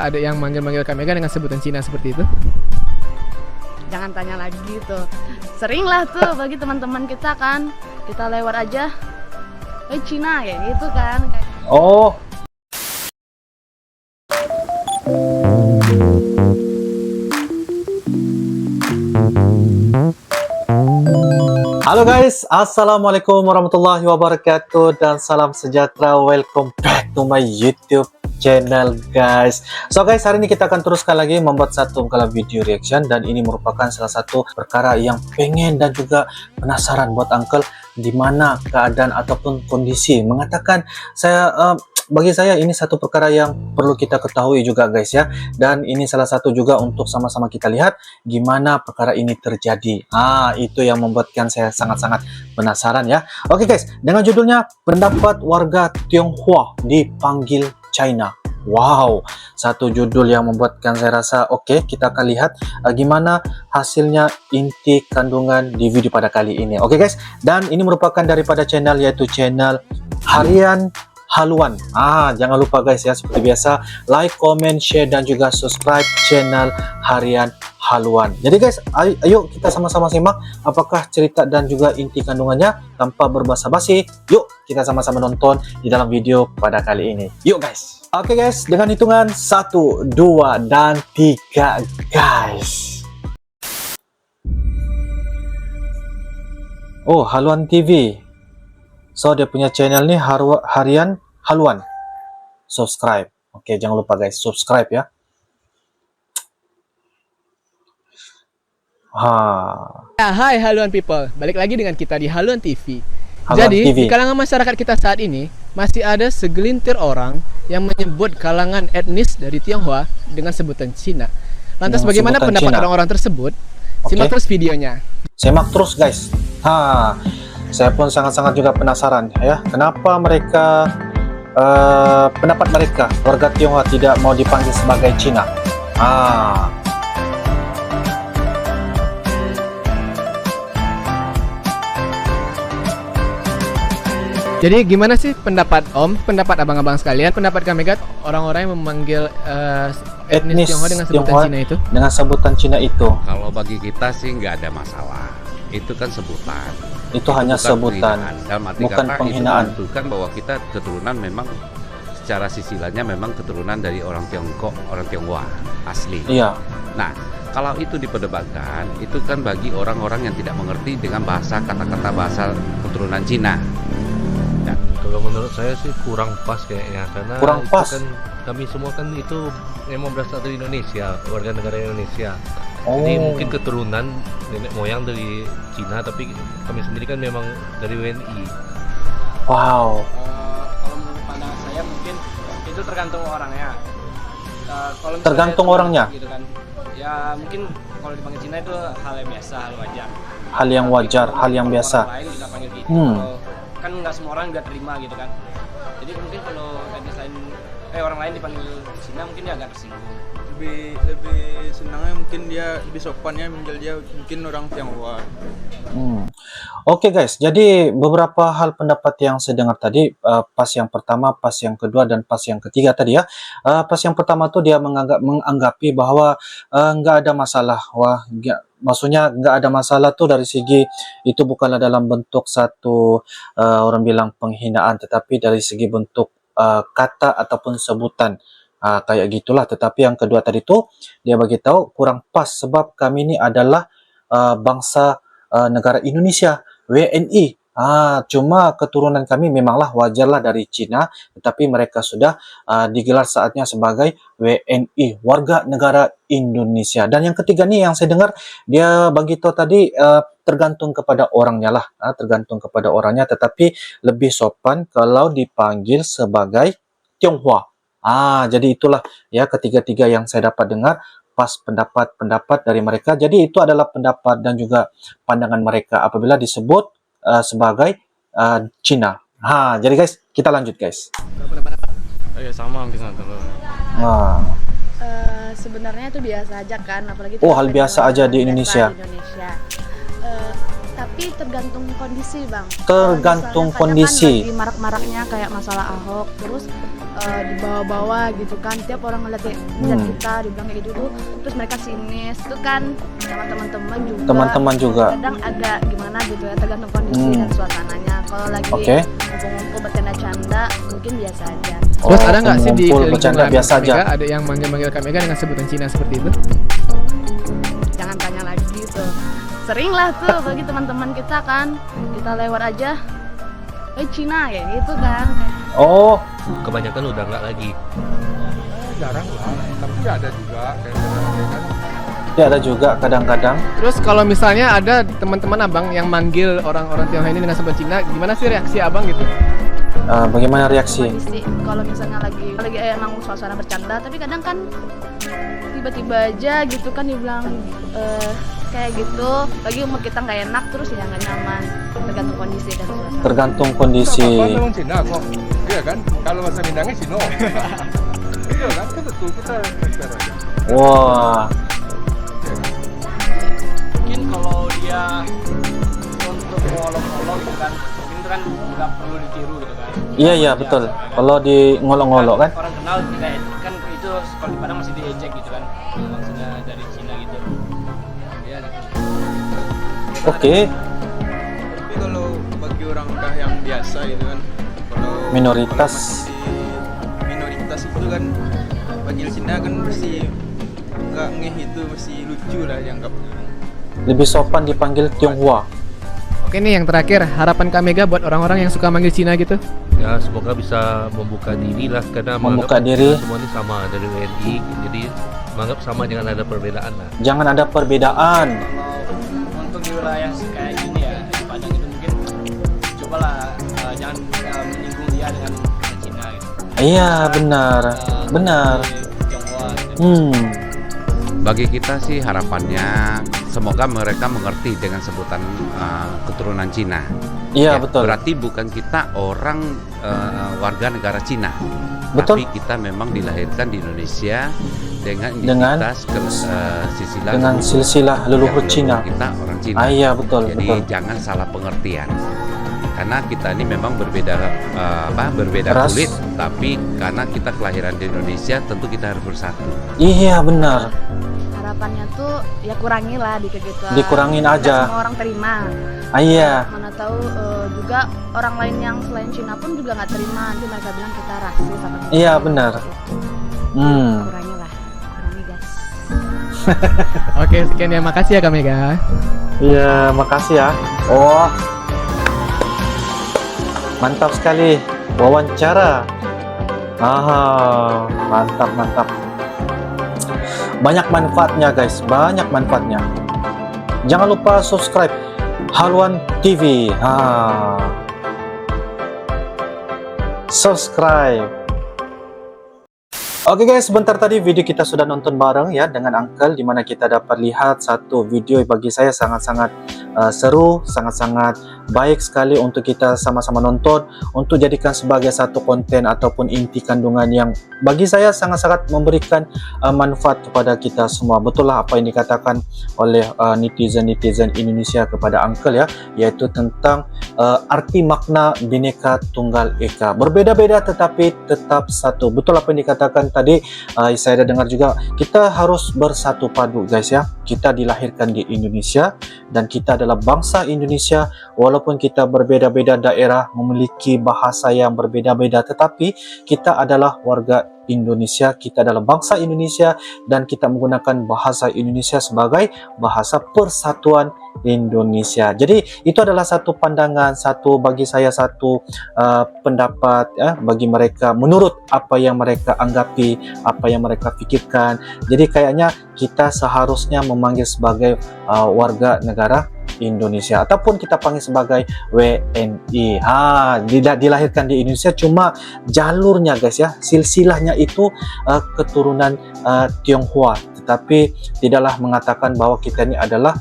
Ada yang manggil-manggil Kak Mega dengan sebutan Cina seperti itu? Jangan tanya lagi tuh. Sering lah tuh bagi teman-teman kita kan. Kita lewat aja. Cina kayak gitu kan. Oh. Halo guys, assalamualaikum warahmatullahi wabarakatuh dan salam sejahtera. Welcome back to my YouTube channel guys. So guys, hari ini kita akan teruskan lagi membuat satu kala video reaction, dan ini merupakan salah satu perkara yang pengen dan juga penasaran buat uncle di mana keadaan ataupun kondisi. Mengatakan bagi saya ini satu perkara yang perlu kita ketahui juga guys ya, dan ini salah satu juga untuk sama-sama kita lihat gimana perkara ini terjadi. Itu yang membuatkan saya sangat-sangat penasaran ya. Oke guys, dengan judulnya pendapat warga Tionghoa dipanggil China. Wow, satu judul yang membuatkan saya rasa oke, kita akan lihat gimana hasilnya inti kandungan di video pada kali ini. Oke guys, dan ini merupakan daripada channel yaitu channel Harian Haluan. Jangan lupa guys ya, seperti biasa like, comment, share dan juga subscribe channel Harian Haluan. Jadi guys, ayo kita sama-sama simak apakah cerita dan juga inti kandungannya tanpa berbasa-basi. Yuk kita sama-sama nonton di dalam video pada kali ini. Yuk guys. Oke guys, dengan hitungan 1, 2 dan 3 guys. Oh, Haluan TV. So dia punya channel nih Harian Haluan. Subscribe. Oke, jangan lupa guys, subscribe ya. Hai Haluan people, balik lagi dengan kita di Haluan TV. Haluan Jadi TV. Di kalangan masyarakat kita saat ini masih ada segelintir orang yang menyebut kalangan etnis dari Tionghoa dengan sebutan Cina. Lantas bagaimana pendapat orang-orang tersebut? Simak terus videonya. Simak terus guys. Saya pun sangat-sangat juga penasaran ya, kenapa mereka pendapat mereka warga Tionghoa tidak mau dipanggil sebagai Cina. Jadi gimana sih pendapat Om, pendapat abang-abang sekalian, pendapat Kak Mega, orang-orang yang memanggil etnis Tionghoa dengan sebutan Cina itu? Dengan sebutan Cina itu. Kalau bagi kita sih nggak ada masalah. Itu kan sebutan. Itu hanya sebutan, bukan penghinaan. Itu menunjukkan bahwa kita keturunan memang secara sisilannya memang keturunan dari orang Tiongkok, orang Tionghoa asli. Iya. Nah, kalau itu diperdebatkan, itu kan bagi orang-orang yang tidak mengerti dengan bahasa kata-kata bahasa keturunan Cina. Ya. Kalau menurut saya sih kurang pas kayaknya, karena kurang pas. Kan kami semua kan itu memang berasal dari Indonesia, warga negara Indonesia. Oh. Jadi mungkin keturunan nenek moyang dari Cina, tapi kami sendiri kan memang dari WNI. Wow. Kalau menurut pandangan saya mungkin itu tergantung orangnya. Kalau tergantung orangnya. Gitu kan. Ya mungkin kalau dipanggil Cina itu hal yang biasa, hal wajar. Hal yang wajar, hal yang biasa. Orang lain kita panggil gitu. Kalau, kan nggak semua orang nggak terima gitu kan. Jadi mungkin kalau etnis lain, orang lain dipanggil Cina mungkin dia agak tersinggung. Lebih senangnya mungkin dia lebih sopannya manggil dia mungkin orang Tionghoa. Oke guys, jadi beberapa hal pendapat yang saya dengar tadi, pas yang pertama, pas yang kedua, dan pas yang ketiga tadi ya. Pas yang pertama tuh dia menganggapi bahwa nggak ada masalah. Maksudnya nggak ada masalah tuh dari segi itu bukanlah dalam bentuk satu orang bilang penghinaan, tetapi dari segi bentuk kata ataupun sebutan. Kayak gitulah. Tetapi yang kedua tadi tuh dia bagi tahu kurang pas, sebab kami ini adalah bangsa negara Indonesia, WNI. Cuma keturunan kami memanglah wajarlah dari Cina, tetapi mereka sudah digelar saatnya sebagai WNI, warga negara Indonesia. Dan yang ketiga nih yang saya dengar dia bagi tahu tadi tergantung kepada orangnya lah, tergantung kepada orangnya, tetapi lebih sopan kalau dipanggil sebagai Tionghoa. Jadi itulah ya ketiga-tiga yang saya dapat dengar pas pendapat-pendapat dari mereka. Jadi itu adalah pendapat dan juga pandangan mereka apabila disebut sebagai Cina. Jadi guys, kita lanjut guys. Sama mungkin Sebenarnya itu biasa aja kan, apalagi hal biasa aja di Indonesia. Tapi tergantung kondisi bang. Tergantung kondisi. Kan lagi marak-maraknya kayak masalah Ahok, terus di bawah-bawah gitu kan. Tiap orang ngeliat kita dibilang kayak gitu tuh, terus mereka sinis tuh kan, sama teman-teman juga. Kadang agak gimana gitu ya, tergantung kondisi dan suasananya. Kalau lagi ngumpul-ngumpul bercanda-canda mungkin biasa aja. Terus ada nggak sih di bercanda biasa aja? Ada yang manggil-manggil Kak Mega dengan sebutan Cina seperti itu? Jangan tanya lagi gitu. Sering lah tuh bagi teman-teman kita kan, kita lewat aja, Cina ya gitu kan. Oh, kebanyakan udah nggak lagi. Jarang lah, tapi ada juga Ya ada juga kadang-kadang. Terus kalau misalnya ada teman-teman abang yang manggil orang-orang Tionghoa ini dengan sebutan Cina, gimana sih reaksi abang gitu? Bagaimana reaksi? Kalau misalnya lagi emang suasana bercanda, tapi kadang kan tiba-tiba aja gitu kan dibilang kayak gitu, lagi umur kita nggak enak, terus ya nggak nyaman, tergantung kondisi dan suasana. Tergantung kondisi. Apa memang Cina kok? Iya kan? Kalau bahasa Minangnya Cino. Iya kan? Kan betul kita share aja. Wah. Mungkin kalau dia untuk ngolok-ngolok gitu kan, mungkin itu kan nggak perlu ditiru gitu kan. Iya betul. Kalau di ngolok-ngolok kan? Orang kenal kayak kan itu kalau di Padang masih diejek gitu kan, maksudnya dari Cina gitu. Ya gitu. Oke. Tapi kalau bagi orang udah yang biasa gitu kan, kalau Minoritas. kalau minoritas itu kan bagi Cina kan mesti nggak ngeh, itu mesti lucu lah dianggap. Lebih sopan dipanggil Tionghoa. Oke nih yang terakhir, harapan Kak Mega buat orang-orang yang suka manggil Cina gitu? Ya semoga bisa membuka diri lah, karena Membuka menganggap diri. semua ini sama dari WNI, jadi menganggap sama, jangan ada perbedaan lah. Jangan ada perbedaan. Kalau untuk di wilayah kayak gini ya di Padang itu mungkin cobalah jangan menyinggung dia dengan Cina gitu. Iya benar. Benar. Tionghoa gitu. Bagi kita sih harapannya semoga mereka mengerti dengan sebutan keturunan Cina. Iya betul. Berarti bukan kita orang warga negara Cina, Betul. tapi kita memang dilahirkan di Indonesia dengan identitas silsilah leluhur Cina. Kita orang Cina. Iya betul. Jadi betul. jangan salah pengertian. Karena kita ini memang berbeda Ras. kulit, tapi karena kita kelahiran di Indonesia, tentu kita harus bersatu. Iya benar. Harapannya tuh ya kurangi lah dikit gitu. Dikurangin Nggak aja. semua orang terima. Iya. Mana tahu juga orang lain yang selain Cina pun juga nggak terima, nanti mereka bilang kita rasis apa gitu. Iya benar. Kurangi lah, kurangi guys. Oke, sekian ya, makasih ya Kak Mega. Iya makasih ya. Oh. Mantap sekali wawancara. Mantap. Banyak manfaatnya guys, banyak manfaatnya. Jangan lupa subscribe Haluan TV. Subscribe. Oke guys, sebentar tadi video kita sudah nonton bareng ya dengan Uncle, dimana kita dapat lihat satu video bagi saya sangat-sangat seru, sangat-sangat baik sekali untuk kita sama-sama nonton, untuk jadikan sebagai satu konten ataupun inti kandungan yang bagi saya sangat-sangat memberikan manfaat kepada kita semua. Betul lah apa yang dikatakan oleh netizen-netizen Indonesia kepada Uncle ya, yaitu tentang arti makna Bhinneka Tunggal Ika. Berbeda-beda tetapi tetap satu. Betul apa yang dikatakan tadi, saya ada dengar juga, kita harus bersatu padu guys ya. Kita dilahirkan di Indonesia dan kita adalah bangsa Indonesia. Walaupun kita berbeda-beda daerah, memiliki bahasa yang berbeda-beda, tetapi kita adalah warga Indonesia, kita adalah bangsa Indonesia, dan kita menggunakan bahasa Indonesia sebagai bahasa persatuan Indonesia. Jadi itu adalah satu pandangan, satu bagi saya satu pendapat ya, bagi mereka menurut apa yang mereka anggapi, apa yang mereka pikirkan. Jadi kayaknya kita seharusnya memanggil sebagai warga negara Indonesia ataupun kita panggil sebagai WNI. Dilahirkan di Indonesia, cuma jalurnya guys ya, silsilahnya itu keturunan Tionghoa, tetapi tidaklah mengatakan bahwa kita ini adalah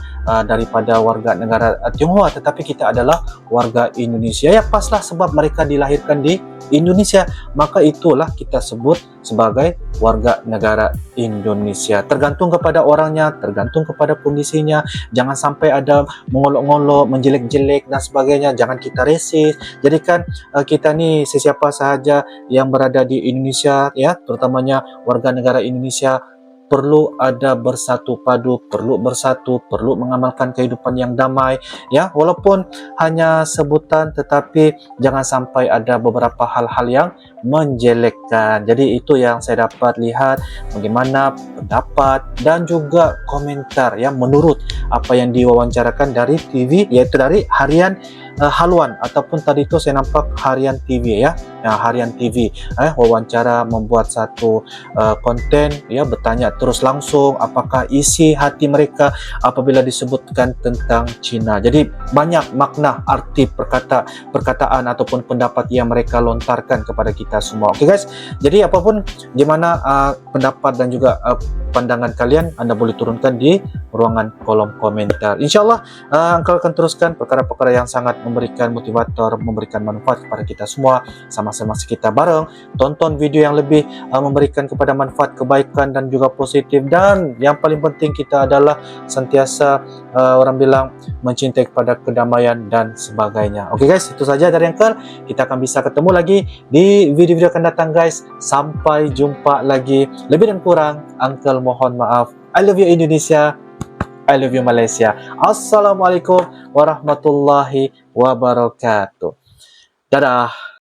daripada warga negara Tionghoa, tetapi kita adalah warga Indonesia. Ya paslah, sebab mereka dilahirkan di Indonesia, maka itulah kita sebut sebagai warga negara Indonesia. Tergantung kepada orangnya, tergantung kepada kondisinya. Jangan sampai ada mengolok-ngolok, menjelek-jelek dan sebagainya. Jangan kita resis. Jadi kan kita nih sesiapa sahaja yang berada di Indonesia, ya, terutamanya warga negara Indonesia, perlu ada bersatu padu, perlu bersatu, perlu mengamalkan kehidupan yang damai, ya, walaupun hanya sebutan, tetapi jangan sampai ada beberapa hal-hal yang menjelekkan. Jadi itu yang saya dapat lihat, bagaimana pendapat dan juga komentar yang menurut apa yang diwawancarakan dari TV, yaitu dari Harian Haluan, ataupun tadi itu saya nampak Harian TV, ya, Harian TV wawancara membuat satu konten, ya, bertanya terus langsung apakah isi hati mereka apabila disebutkan tentang Cina. Jadi banyak makna arti perkataan ataupun pendapat yang mereka lontarkan kepada kita semua. Oke guys, jadi apapun gimana pendapat dan juga pandangan kalian, Anda boleh turunkan di ruangan kolom komentar. Insyaallah Uncle akan teruskan perkara-perkara yang sangat memberikan motivator, memberikan manfaat kepada kita semua. Sama-sama kita bareng tonton video yang lebih memberikan kepada manfaat, kebaikan dan juga positif. Dan yang paling penting kita adalah sentiasa orang bilang mencintai kepada kedamaian dan sebagainya. Oke guys, itu saja dari Uncle. Kita akan bisa ketemu lagi di video-video akan datang guys. Sampai jumpa lagi. Lebih dan kurang Uncle mohon maaf. I love you Indonesia, I love you Malaysia. Assalamualaikum warahmatullahi wabarakatuh. Dadah.